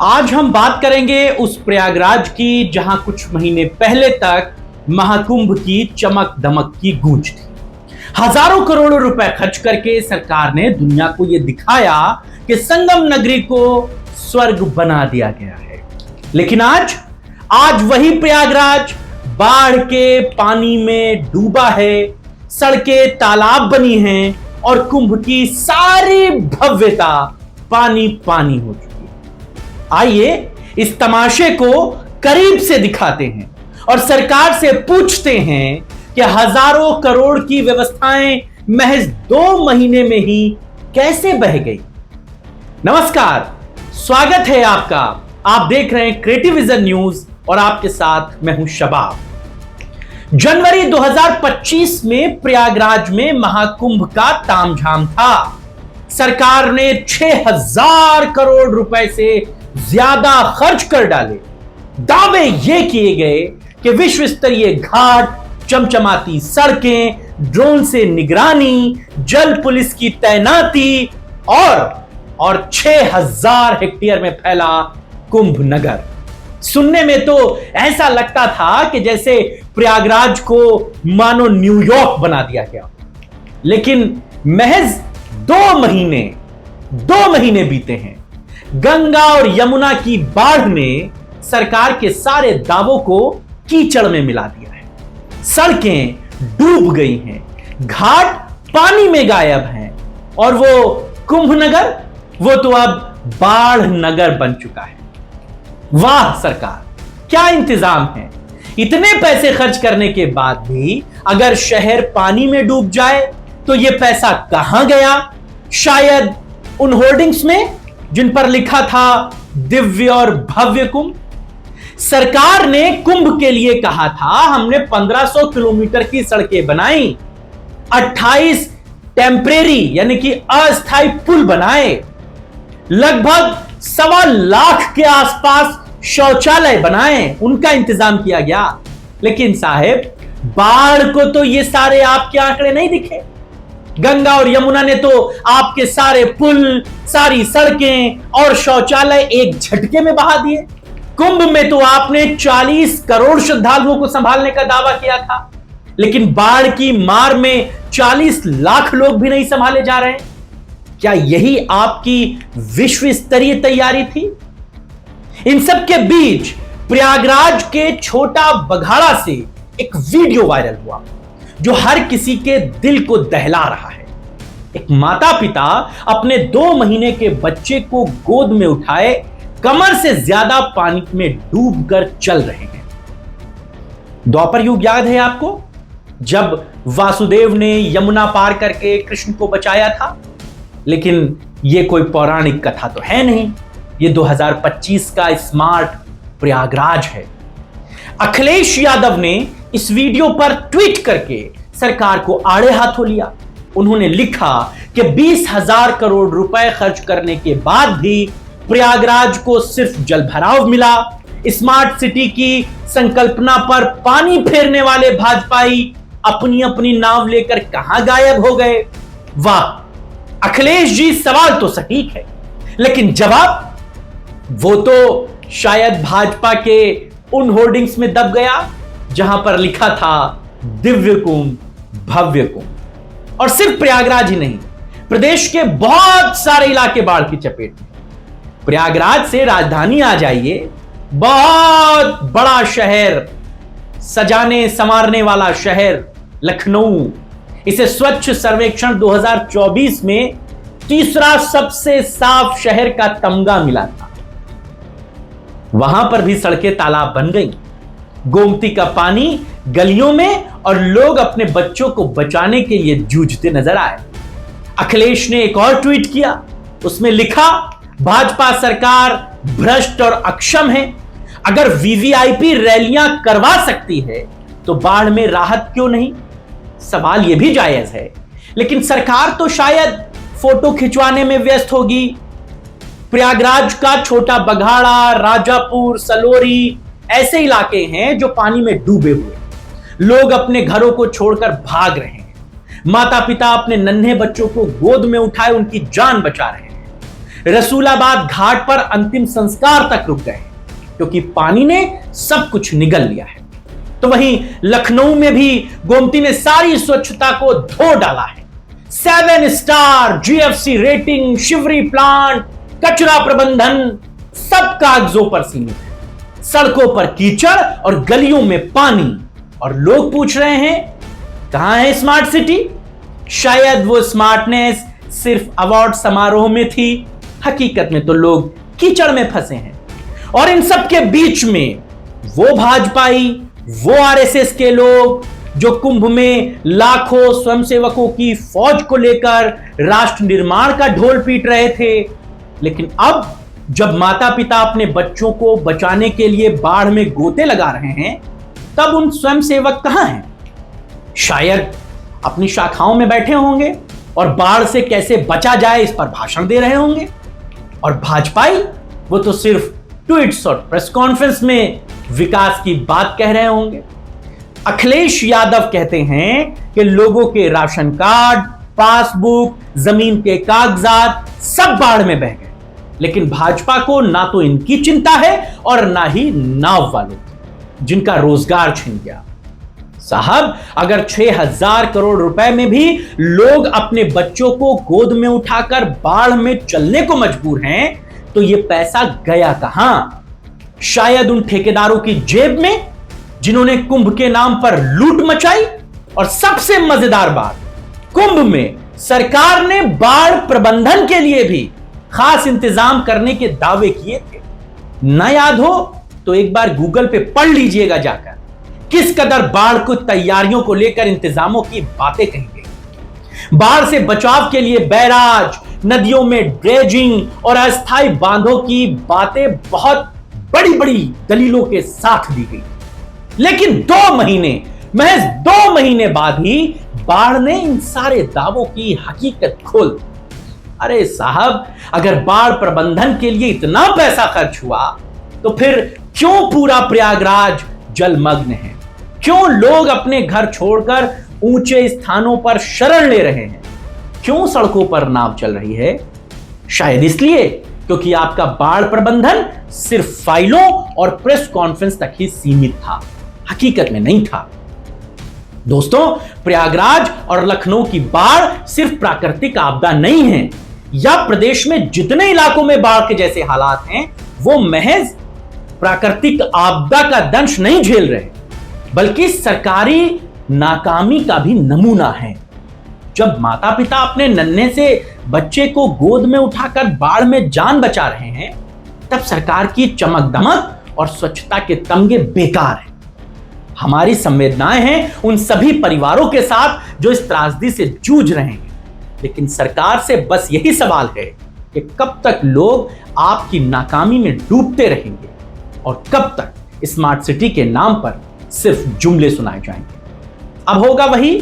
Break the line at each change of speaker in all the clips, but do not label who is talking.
आज हम बात करेंगे उस प्रयागराज की जहां कुछ महीने पहले तक महाकुंभ की चमक दमक की गूंज थी। हजारों करोड़ों रुपए खर्च करके सरकार ने दुनिया को यह दिखाया कि संगम नगरी को स्वर्ग बना दिया गया है। लेकिन आज वही प्रयागराज बाढ़ के पानी में डूबा है, सड़कें तालाब बनी हैं और कुंभ की सारी भव्यता पानी पानी हो चुकी है। आइए इस तमाशे को करीब से दिखाते हैं और सरकार से पूछते हैं कि हजारों करोड़ की व्यवस्थाएं महज 2 महीने में ही कैसे बह गई। नमस्कार, स्वागत है आपका। आप देख रहे हैं क्रिएटिव विजन न्यूज और आपके साथ मैं हूं शबाब। जनवरी 2025 में प्रयागराज में महाकुंभ का तामझाम था। सरकार ने 6000 करोड़ रुपए से ज्यादा खर्च कर डाले। दावे ये किए गए कि विश्व स्तरीय घाट, चमचमाती सड़कें, ड्रोन से निगरानी, जल पुलिस की तैनाती और 6000 हेक्टेयर में फैला कुंभ नगर। सुनने में तो ऐसा लगता था कि जैसे प्रयागराज को मानो न्यूयॉर्क बना दिया गया। लेकिन महज 2 महीने बीते हैं। गंगा और यमुना की बाढ़ ने सरकार के सारे दावों को कीचड़ में मिला दिया है। सड़कें डूब गई हैं, घाट पानी में गायब हैं और वो कुंभ नगर, वो तो अब बाढ़ नगर बन चुका है। वाह सरकार, क्या इंतजाम है। इतने पैसे खर्च करने के बाद भी अगर शहर पानी में डूब जाए तो यह पैसा कहां गया? शायद उन होर्डिंग्स में जिन पर लिखा था दिव्य और भव्य कुंभ। सरकार ने कुंभ के लिए कहा था हमने 1500 किलोमीटर की सड़कें बनाई, 28 टेम्परेरी यानी कि अस्थायी पुल बनाए, लगभग 1.25 लाख के आसपास शौचालय बनाए, उनका इंतजाम किया गया। लेकिन साहेब, बाढ़ को तो ये सारे आपके आंकड़े नहीं दिखे। गंगा और यमुना ने तो आपके सारे पुल, सारी सड़कें और शौचालय एक झटके में बहा दिए। कुंभ में तो आपने 40 करोड़ श्रद्धालुओं को संभालने का दावा किया था, लेकिन बाढ़ की मार में 40 लाख लोग भी नहीं संभाले जा रहे हैं। क्या यही आपकी विश्व स्तरीय तैयारी थी? इन सब के बीच प्रयागराज के छोटा बघाड़ा से एक वीडियो वायरल हुआ जो हर किसी के दिल को दहला रहा है। एक माता पिता अपने 2 महीने के बच्चे को गोद में उठाए कमर से ज्यादा पानी में डूबकर चल रहे हैं। द्वापर युग याद है आपको, जब वासुदेव ने यमुना पार करके कृष्ण को बचाया था? लेकिन यह कोई पौराणिक कथा तो है नहीं, ये 2025 का स्मार्ट प्रयागराज है। अखिलेश यादव ने इस वीडियो पर ट्वीट करके सरकार को आड़े हाथों लिया। उन्होंने लिखा कि 20,000 करोड़ रुपए खर्च करने के बाद भी प्रयागराज को सिर्फ जलभराव मिला। स्मार्ट सिटी की संकल्पना पर पानी फेरने वाले भाजपाई अपनी अपनी नाव लेकर कहां गायब हो गए। वाह अखिलेश जी, सवाल तो सटीक है, लेकिन जवाब वो तो शायद भाजपा के उन होर्डिंग्स में दब गया जहां पर लिखा था दिव्य कुंभ, भव्य कुंभ। और सिर्फ प्रयागराज ही नहीं, प्रदेश के बहुत सारे इलाके बाढ़ की चपेट में। प्रयागराज से राजधानी आ जाइए, बहुत बड़ा शहर, सजाने संवारने वाला शहर लखनऊ, इसे स्वच्छ सर्वेक्षण 2024 में तीसरा सबसे साफ शहर का तमगा मिला था। वहां पर भी सड़कें तालाब बन गई, गोमती का पानी गलियों में और लोग अपने बच्चों को बचाने के लिए जूझते नजर आए। अखिलेश ने एक और ट्वीट किया, उसमें लिखा भाजपा सरकार भ्रष्ट और अक्षम है। अगर वीवीआईपी रैलियां करवा सकती है तो बाढ़ में राहत क्यों नहीं? सवाल यह भी जायज है, लेकिन सरकार तो शायद फोटो खिंचवाने में व्यस्त होगी। प्रयागराज का छोटा बघाड़ा, राजापुर, सलोरी ऐसे इलाके हैं जो पानी में डूबे हुए, लोग अपने घरों को छोड़कर भाग रहे हैं। माता पिता अपने नन्हे बच्चों को गोद में उठाए उनकी जान बचा रहे हैं। रसूलाबाद घाट पर अंतिम संस्कार तक रुक गए क्योंकि पानी ने सब कुछ निगल लिया है। तो वहीं लखनऊ में भी गोमती ने सारी स्वच्छता को धो डाला है। 7 star GFC rating, Shivri plant, कचरा प्रबंधन सब कागजों पर सीमित है। सड़कों पर कीचड़ और गलियों में पानी, और लोग पूछ रहे हैं कहां है स्मार्ट सिटी। शायद वो स्मार्टनेस सिर्फ अवार्ड समारोह में थी, हकीकत में तो लोग कीचड़ में फंसे हैं। और इन सब के बीच में वो भाजपाई, वो आरएसएस के लोग जो कुंभ में लाखों स्वयंसेवकों की फौज को लेकर राष्ट्र निर्माण का ढोल पीट रहे थे, लेकिन अब जब माता पिता अपने बच्चों को बचाने के लिए बाढ़ में गोते लगा रहे हैं, तब उन स्वयंसेवक कहां हैं? शायद अपनी शाखाओं में बैठे होंगे और बाढ़ से कैसे बचा जाए इस पर भाषण दे रहे होंगे। और भाजपाई वो तो सिर्फ ट्वीट्स और प्रेस कॉन्फ्रेंस में विकास की बात कह रहे होंगे। अखिलेश यादव कहते हैं कि लोगों के राशन कार्ड, पासबुक, जमीन के कागजात सब बाढ़ में बह गए, लेकिन भाजपा को ना तो इनकी चिंता है और ना ही नाव वालों की, जिनका रोजगार छिन गया। साहब, अगर 6,000 करोड़ रुपए में भी लोग अपने बच्चों को गोद में उठाकर बाढ़ में चलने को मजबूर हैं, तो यह पैसा गया कहां? शायद उन ठेकेदारों की जेब में जिन्होंने कुंभ के नाम पर लूट मचाई। और सबसे मजेदार बात, कुंभ में सरकार ने बाढ़ प्रबंधन के लिए भी खास इंतजाम करने के दावे किए थे। न याद हो तो एक बार गूगल पे पढ़ लीजिएगा जाकर, किस कदर बाढ़ को तैयारियों को लेकर इंतजामों की बातें कही गई। बाढ़ से बचाव के लिए बैराज, नदियों में ड्रेजिंग और अस्थायी बांधों की बातें बहुत बड़ी बड़ी दलीलों के साथ दी गई, लेकिन 2 महीने, महज 2 महीने बाद ही बाढ़ ने इन सारे दावों की हकीकत खोल दी। अरे साहब, अगर बाढ़ प्रबंधन के लिए इतना पैसा खर्च हुआ, तो फिर क्यों पूरा प्रयागराज जलमग्न है? क्यों लोग अपने घर छोड़कर ऊंचे स्थानों पर शरण ले रहे हैं? क्यों सड़कों पर नाव चल रही है? शायद इसलिए क्योंकि आपका बाढ़ प्रबंधन सिर्फ फाइलों और प्रेस कॉन्फ्रेंस तक ही सीमित था, हकीकत में नहीं था। दोस्तों, प्रयागराज और लखनऊ की बाढ़ सिर्फ प्राकृतिक आपदा नहीं है, या प्रदेश में जितने इलाकों में बाढ़ के जैसे हालात हैं, वो महज प्राकृतिक आपदा का दंश नहीं झेल रहे, बल्कि सरकारी नाकामी का भी नमूना है। जब माता पिता अपने नन्हे से बच्चे को गोद में उठाकर बाढ़ में जान बचा रहे हैं, तब सरकार की चमक दमक और स्वच्छता के तमगे बेकार हैं। हमारी संवेदनाएं हैं उन सभी परिवारों के साथ जो इस त्रासदी से जूझ रहे हैं, लेकिन सरकार से बस यही सवाल है कि कब तक लोग आपकी नाकामी में डूबते रहेंगे और कब तक स्मार्ट सिटी के नाम पर सिर्फ जुमले सुनाए जाएंगे। अब होगा वही,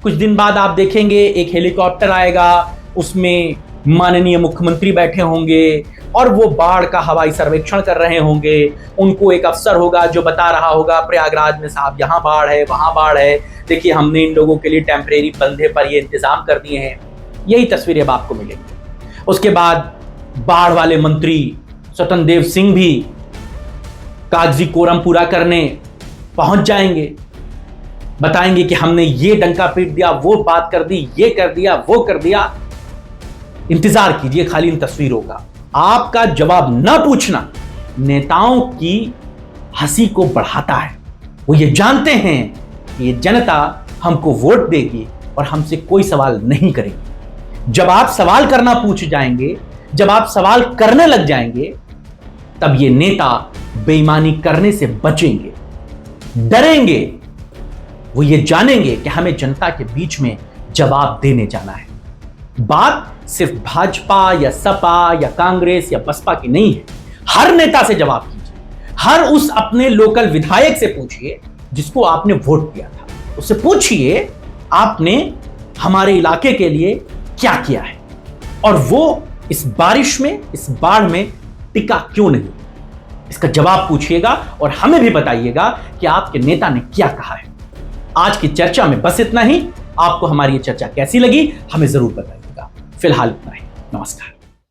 कुछ दिन बाद आप देखेंगे एक हेलीकॉप्टर आएगा, उसमें माननीय मुख्यमंत्री बैठे होंगे और वो बाढ़ का हवाई सर्वेक्षण कर रहे होंगे। उनको एक अफसर होगा जो बता रहा होगा प्रयागराज में साहब यहाँ बाढ़ है, वहां बाढ़ है, देखिए हमने इन लोगों के लिए टेम्परेरी बंधे पर ये इंतजाम कर दिए हैं। यही तस्वीरें अब आपको मिलेंगी। उसके बाद बाढ़ वाले मंत्री स्वतंत्र देव सिंह भी कागजी कोरम पूरा करने पहुंच जाएंगे, बताएंगे कि हमने ये डंका पीट दिया, वो बात कर दी, ये कर दिया, वो कर दिया। इंतजार कीजिए खाली इन तस्वीरों का। आपका जवाब न पूछना नेताओं की हंसी को बढ़ाता है। वो ये जानते हैं कि ये जनता हमको वोट देगी और हमसे कोई सवाल नहीं करेगी। जब आप सवाल करना पूछ जाएंगे, जब आप सवाल करने लग जाएंगे, तब ये नेता बेईमानी करने से बचेंगे, डरेंगे। वो ये जानेंगे कि हमें जनता के बीच में जवाब देने जाना है। बात सिर्फ भाजपा या सपा या कांग्रेस या बसपा की नहीं है। हर नेता से जवाब कीजिए, हर उस अपने लोकल विधायक से पूछिए जिसको आपने वोट दिया था, उससे पूछिए आपने हमारे इलाके के लिए क्या किया है और वो इस बारिश में, इस बाढ़ में टिका क्यों नहीं। इसका जवाब पूछिएगा और हमें भी बताइएगा कि आपके नेता ने क्या कहा है। आज की चर्चा में बस इतना ही। आपको हमारी ये चर्चा कैसी लगी हमें जरूर बताइएगा। फिलहाल इतना ही, नमस्कार।